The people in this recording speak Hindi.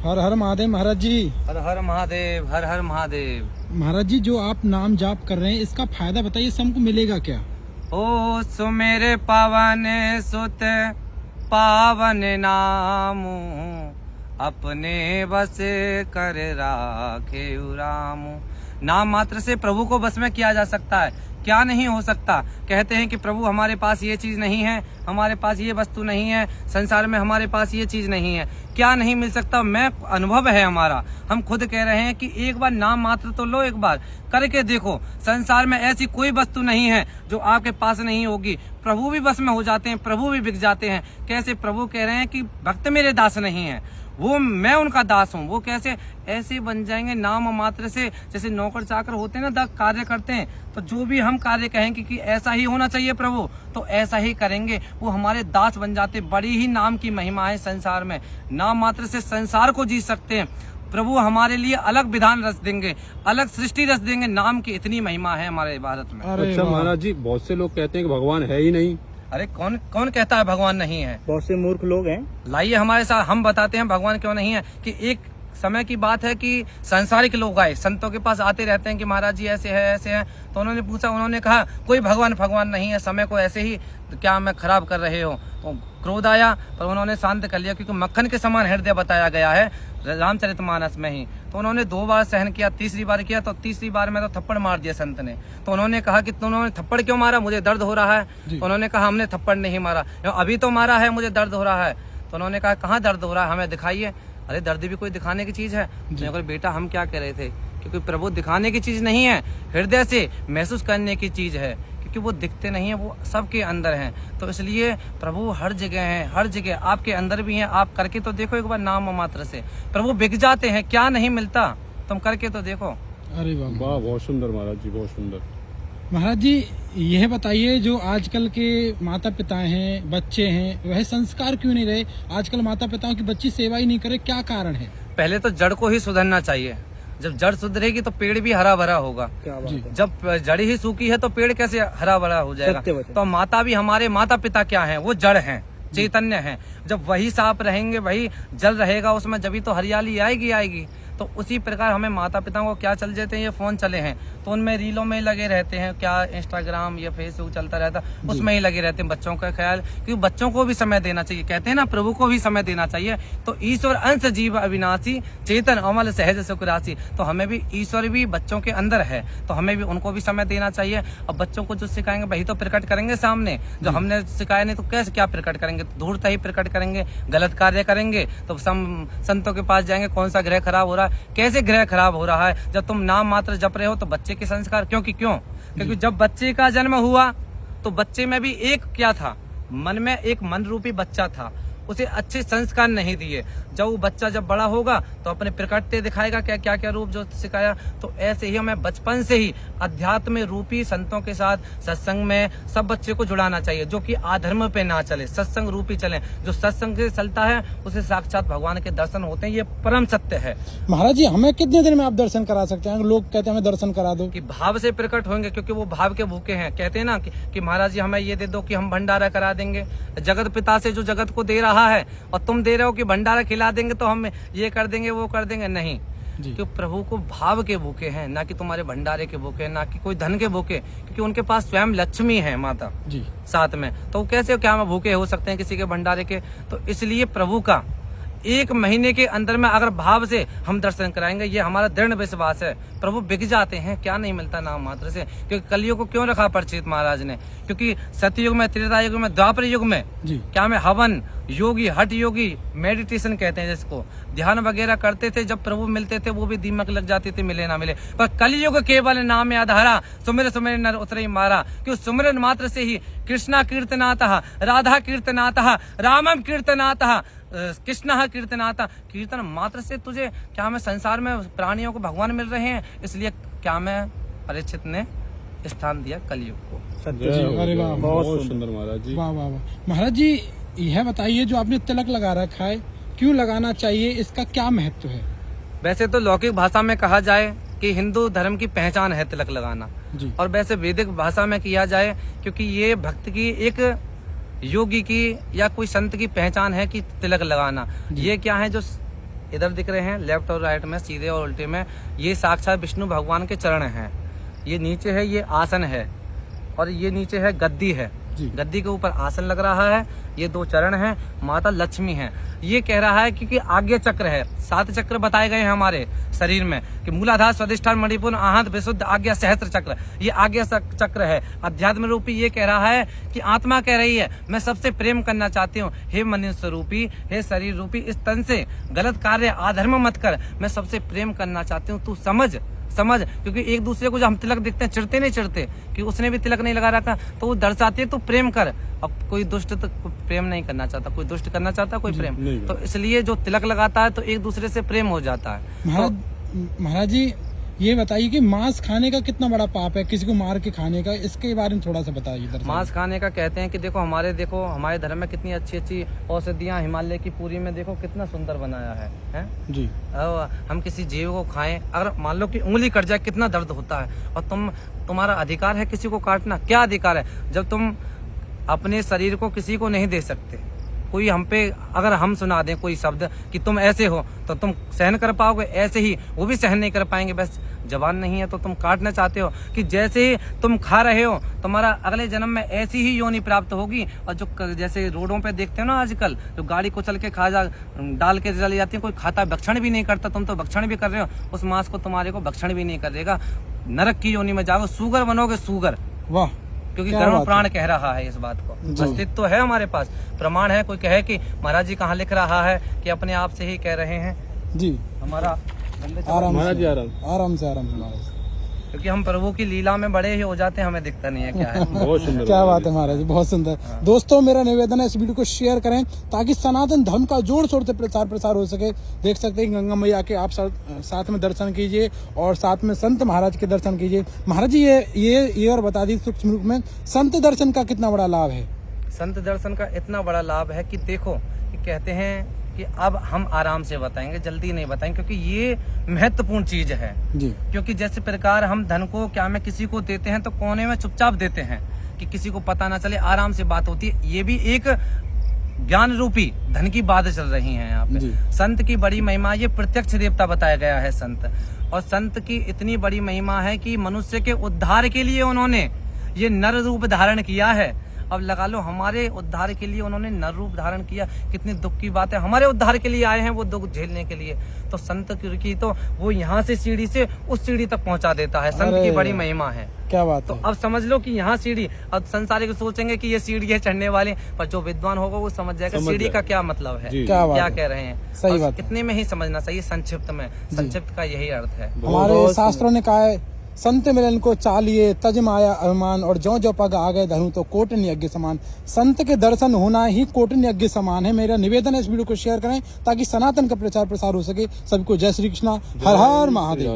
हर हर महादेव महाराज जी। हर हर महादेव, हर हर महादेव। महाराज जी, जो आप नाम जाप कर रहे हैं इसका फायदा बताइए, हमको मिलेगा क्या? ओ सुमेरे पावन सुत पावन नामू, अपने बस कर राखे रामू। नाम मात्र से प्रभु को बस में किया जा सकता है, क्या नहीं हो सकता। कहते हैं कि प्रभु हमारे पास ये चीज नहीं है, हमारे पास ये वस्तु नहीं है, संसार में हमारे पास ये चीज नहीं है, क्या नहीं मिल सकता। मैं अनुभव है हमारा, हम खुद कह रहे हैं कि एक बार नाम मात्र तो लो, एक बार करके देखो। संसार में ऐसी कोई वस्तु नहीं है जो आपके पास नहीं होगी। प्रभु भी बस में हो जाते हैं, प्रभु भी बिक जाते हैं। कैसे? प्रभु कह रहे हैं कि भक्त मेरे दास नहीं है, वो मैं उनका दास हूँ। वो कैसे? ऐसे बन जाएंगे नाम मात्र से। जैसे नौकर चाकर होते हैं ना, कार्य करते हैं, तो जो भी हम कार्य कहेंगे कि ऐसा ही होना चाहिए प्रभु, तो ऐसा ही करेंगे, वो हमारे दास बन जाते। बड़ी ही नाम की महिमा है संसार में। नाम मात्र से संसार को जी सकते हैं। प्रभु हमारे लिए अलग विधान रच देंगे, अलग सृष्टि रच देंगे। नाम की इतनी महिमा है हमारे भारत में। अच्छा महाराज जी, बहुत से लोग कहते हैं कि भगवान है ही नहीं। अरे कौन कौन कहता है भगवान नहीं है? बहुत से मूर्ख लोग हैं। लाइए हमारे साथ, हम बताते हैं भगवान क्यों नहीं है। कि एक समय की बात है कि सांसारिक लोग आए, संतों के पास आते रहते हैं कि महाराज जी ऐसे है ऐसे है। तो उन्होंने पूछा, उन्होंने कहा कोई भगवान नहीं है, समय को ऐसे ही क्या मैं खराब कर रहे हो। तो क्रोध आया, पर उन्होंने शांत कर लिया, क्योंकि मक्खन के समान हृदय बताया गया है रामचरितमानस में ही। तो उन्होंने 2 बार सहन किया, तीसरी बार किया तो तीसरी बार में तो थप्पड़ मार दिया संत ने। तो उन्होंने कहा कि तुमने थप्पड़ क्यों मारा, मुझे दर्द हो रहा है। तो उन्होंने कहा हमने थप्पड़ नहीं मारा, अभी तो मारा है, मुझे दर्द हो रहा है। तो उन्होंने कहा कहाँ दर्द हो रहा है, हमें दिखाइए। अरे दर्द भी कोई दिखाने की चीज है? तो बेटा हम क्या कह रहे थे, क्योंकि प्रभु दिखाने की चीज नहीं है, हृदय से महसूस करने की चीज है। क्योंकि वो दिखते नहीं है, वो सबके अंदर हैं। तो इसलिए प्रभु हर जगह हैं, हर जगह आपके अंदर भी हैं। आप करके तो देखो एक बार नाम मात्र से, प्रभु बिक जाते हैं, क्या नहीं मिलता, तुम करके तो देखो। अरे वाह, बहुत सुंदर महाराज जी, बहुत सुंदर। महाराज जी, यह बताइए, जो आजकल के माता पिता हैं, बच्चे हैं, वह संस्कार क्यों नहीं रहे? आजकल माता पिताओं की बच्ची सेवा ही नहीं करे, क्या कारण है? पहले तो जड़ को ही सुधरना चाहिए। जब जड़ सुधरेगी तो पेड़ भी हरा भरा होगा। जब जड़ ही सूखी है तो पेड़ कैसे हरा भरा हो जाएगा? तो माता भी, हमारे माता पिता क्या हैं? वो जड़ हैं, चैतन्य हैं। जब वही साफ रहेंगे, वही जल रहेगा उसमें, जब तो हरियाली आएगी। तो उसी प्रकार हमें माता पिता को क्या चल जाते हैं, ये फोन चले हैं तो उनमें रीलों में लगे रहते हैं, क्या इंस्टाग्राम या फेसबुक चलता रहता, उसमें ही लगे रहते हैं। बच्चों का ख्याल, क्योंकि बच्चों को भी समय देना चाहिए। कहते हैं ना, प्रभु को भी समय देना चाहिए। तो ईश्वर अंश जीव अविनाशी, चेतन अमल सहज सुख राशि। तो हमें भी ईश्वर भी बच्चों के अंदर है, तो हमें भी उनको भी समय देना चाहिए। अब बच्चों को जो सिखाएंगे वही तो प्रकट करेंगे सामने। जो हमने सिखाया नहीं तो कैसे क्या प्रकट करेंगे? धूर्त ही प्रकट करेंगे, गलत कार्य करेंगे तो संतों के पास जाएंगे, कौन सा ग्रह खराब हो रहा है, कैसे ग्रह खराब हो रहा है। जब तुम नाम मात्र जप रहे हो तो बच्चे के संस्कार, क्योंकि जब बच्चे का जन्म हुआ तो बच्चे में भी एक क्या था, मन में एक मन रूपी बच्चा था, उसे अच्छे संस्कार नहीं दिए। जब वो बच्चा जब बड़ा होगा तो अपने प्रकटते दिखाएगा क्या क्या रूप जो सिखाया। तो ऐसे ही हमें बचपन से ही अध्यात्म रूपी संतों के साथ सत्संग में सब बच्चे को जुड़ाना चाहिए, जो कि आधर्म पे ना चले, सत्संग रूपी चले। जो सत्संग से चलता है उसे साक्षात भगवान के दर्शन होते हैं, ये परम सत्य है। महाराज जी, हमें कितने दिन में आप दर्शन करा सकते हैं? लोग कहते हैं हमें दर्शन करा दो। कि भाव से प्रकट होंगे, क्योंकि वो भाव के भूखे हैं। कहते हैं ना कि महाराज जी हमें ये दे दो कि हम भंडारा करा देंगे। जगत पिता से जो जगत को दे रहा है और तुम दे रहे हो कि भंडारा खिला देंगे तो हम ये कर देंगे वो कर देंगे, नहीं। क्योंकि प्रभु को भाव के भूखे हैं, ना कि तुम्हारे भंडारे के भूखे, ना कि कोई धन के भूखे। क्योंकि उनके पास स्वयं लक्ष्मी है माता जी साथ में, तो कैसे क्या हम भूखे हो सकते हैं किसी के भंडारे के? तो इसलिए प्रभु का 1 महीने के अंदर में अगर भाव से हम दर्शन कराएंगे, ये हमारा दृढ़ विश्वास है। प्रभु बिक जाते हैं, क्या नहीं मिलता नाम मात्र से। क्योंकि कलयुग को क्यों रखा परिचित महाराज ने? क्योंकि सतयुग में, त्रेता युग में, द्वापर युग में क्या में हवन योगी, हठ योगी, मेडिटेशन कहते हैं जिसको, ध्यान वगैरह करते थे। जब प्रभु मिलते थे वो भी दीमक लग जाती थी, मिले ना मिले। पर कलयुग केवल नाम आधारा, सुमिर सुमिर नर उतरे मारा। क्यों? सुमिरन मात्र से ही कृष्णा कीर्तनातः, राधा कीर्तनातः, रामम कीर्तनातः, कृष्ण कीर्तनाता। कीर्तन मात्र से तुझे क्या में संसार में प्राणियों को भगवान मिल रहे हैं, इसलिए क्या में परीक्षित ने स्थान दिया कलयुग को। अरे वाह, बहुत सुंदर महाराज जी। वाह वाह वाह। महाराज जी, यह बताइए, जो आपने तिलक लगा रखा है, क्यों लगाना चाहिए? इसका क्या महत्व है? वैसे तो लौकिक भाषा में कहा जाए कि हिंदू धर्म की पहचान है तिलक लगाना, और वैसे वैदिक भाषा में किया जाए क्योंकि ये भक्त की, एक योगी की या कोई संत की पहचान है कि तिलक लगाना। ये क्या है, जो इधर दिख रहे हैं लेफ्ट और राइट में, सीधे और उल्टे में, ये साक्षात विष्णु भगवान के चरण हैं। ये नीचे है, ये आसन है, और ये नीचे है गद्दी है। गद्दी के ऊपर आसन लग रहा है, ये 2 चरण हैं, माता लक्ष्मी हैं। ये कह रहा है क्योंकि आज्ञा चक्र है, 7 चक्र बताए गए हैं हमारे शरीर में कि मूलाधार, स्वादिष्ठान, मणिपुर, आहत, विशुद्ध, आज्ञा, सहस्त्र चक्र, ये आज्ञा चक्र है। अध्यात्म रूपी ये कह रहा है कि आत्मा कह रही है मैं सबसे प्रेम करना चाहती हूँ, हे मनुष्य स्वरूपी, हे शरीर रूपी, इस तन से गलत कार्य अधर्म मत कर, मैं सबसे प्रेम करना चाहती हूँ, तू समझ। क्योंकि एक दूसरे को जब हम तिलक देखते हैं, चिढ़ते नहीं चिढ़ते कि उसने भी तिलक नहीं लगा रखा, तो वो दर्शाती है तो प्रेम कर। अब कोई दुष्ट तो प्रेम नहीं करना चाहता, कोई दुष्ट करना चाहता, कोई प्रेम, तो इसलिए जो तिलक लगाता है तो एक दूसरे से प्रेम हो जाता है। महाराज जी ये बताइए कि मांस खाने का कितना बड़ा पाप है, किसी को मार के खाने का, इसके बारे में थोड़ा सा बताइए। मांस खाने का कहते हैं कि देखो हमारे धर्म में कितनी अच्छी अच्छी औषधियाँ, हिमालय की पूरी में देखो कितना सुंदर बनाया है जी। हम किसी जीव को खाएं, अगर मान लो कि उंगली कट जाए कितना दर्द होता है, और तुम्हारा अधिकार है किसी को काटना, क्या अधिकार है जब तुम अपने शरीर को किसी को नहीं दे सकते। कोई हम पे अगर हम सुना दें कोई शब्द कि तुम ऐसे हो तो तुम सहन कर पाओगे, ऐसे ही वो भी सहन नहीं कर पाएंगे। बस जवान नहीं है तो तुम काटना चाहते हो कि जैसे ही तुम खा रहे हो तुम्हारा अगले जन्म में ऐसी ही योनि प्राप्त होगी। और जो जैसे रोडों पे देखते हो ना आजकल, जो गाड़ी को चल के डाल के चली जाती है, कोई खाता भक्षण भी नहीं करता, तुम तो भक्षण भी कर रहे हो, उस मांस को तुम्हारे को भक्षण भी नहीं करेगा, नरक की योनि में जाओगे, सूगर बनोगे, सूगर। वाह, क्योंकि गरुड़ प्राण कह रहा है इस बात को, अस्तित्व तो है हमारे पास, प्रमाण है। कोई कहे कि महाराज जी कहाँ लिख रहा है कि अपने आप से ही कह रहे हैं जी, हमारा आराम से महाराज, क्योंकि हम प्रभु की लीला में बड़े ही हो जाते हैं, हमें दिखता नहीं है क्या है। बहुत सुंदर, क्या बात है महाराज जी, बहुत सुंदर। दोस्तों मेरा निवेदन है इस वीडियो को शेयर करें ताकि सनातन धर्म का जोर शोर से प्रसार हो सके। देख सकते हैं गंगा मैया के आप साथ में दर्शन कीजिए और साथ में संत महाराज के दर्शन कीजिए। महाराज जी ये और बता दी सूक्ष्म रूप में संत दर्शन का कितना बड़ा लाभ है। संत दर्शन का इतना बड़ा लाभ है कि देखो कि कहते हैं कि अब हम आराम से बताएंगे, जल्दी नहीं बताएंगे, क्योंकि ये महत्वपूर्ण चीज है जी। क्योंकि जैसे प्रकार हम धन को क्या में किसी को देते हैं तो कोने में चुपचाप देते हैं कि किसी को पता ना चले, आराम से बात होती है। ये भी एक ज्ञान रूपी धन की बात चल रही है यहाँ पे। संत की बड़ी महिमा, ये प्रत्यक्ष देवता बताया गया है संत, और संत की इतनी बड़ी महिमा है कि मनुष्य के उद्धार के लिए उन्होंने ये नर रूप धारण किया है। अब लगा लो हमारे उद्धार के लिए उन्होंने नर रूप धारण किया, कितनी दुख की बात है, हमारे उद्धार के लिए आए हैं वो दुख झेलने के लिए। तो संत की तो वो यहाँ से सीढ़ी से उस सीढ़ी तक पहुँचा देता है, संत की बड़ी महिमा है। क्या बात तो अब समझ लो कि यहाँ सीढ़ी, अब संसारी सोचेंगे कि ये सीढ़ी है चढ़ने वाले, पर जो विद्वान होगा वो समझ जाएगा सीढ़ी का क्या मतलब है, क्या कह रहे हैं। सही बात, कितने में ही समझना चाहिए, संक्षिप्त में, संक्षिप्त का यही अर्थ है। हमारे शास्त्रों ने कहा है संत मिलन को चालिए तज माया अभिमान, और जो पग आ गए धनु तो कोटन यज्ञ समान। संत के दर्शन होना ही कोटन यज्ञ समान है। मेरा निवेदन है इस वीडियो को शेयर करें ताकि सनातन का प्रसार हो सके। सबको जय श्री कृष्णा, हर हर महादेव।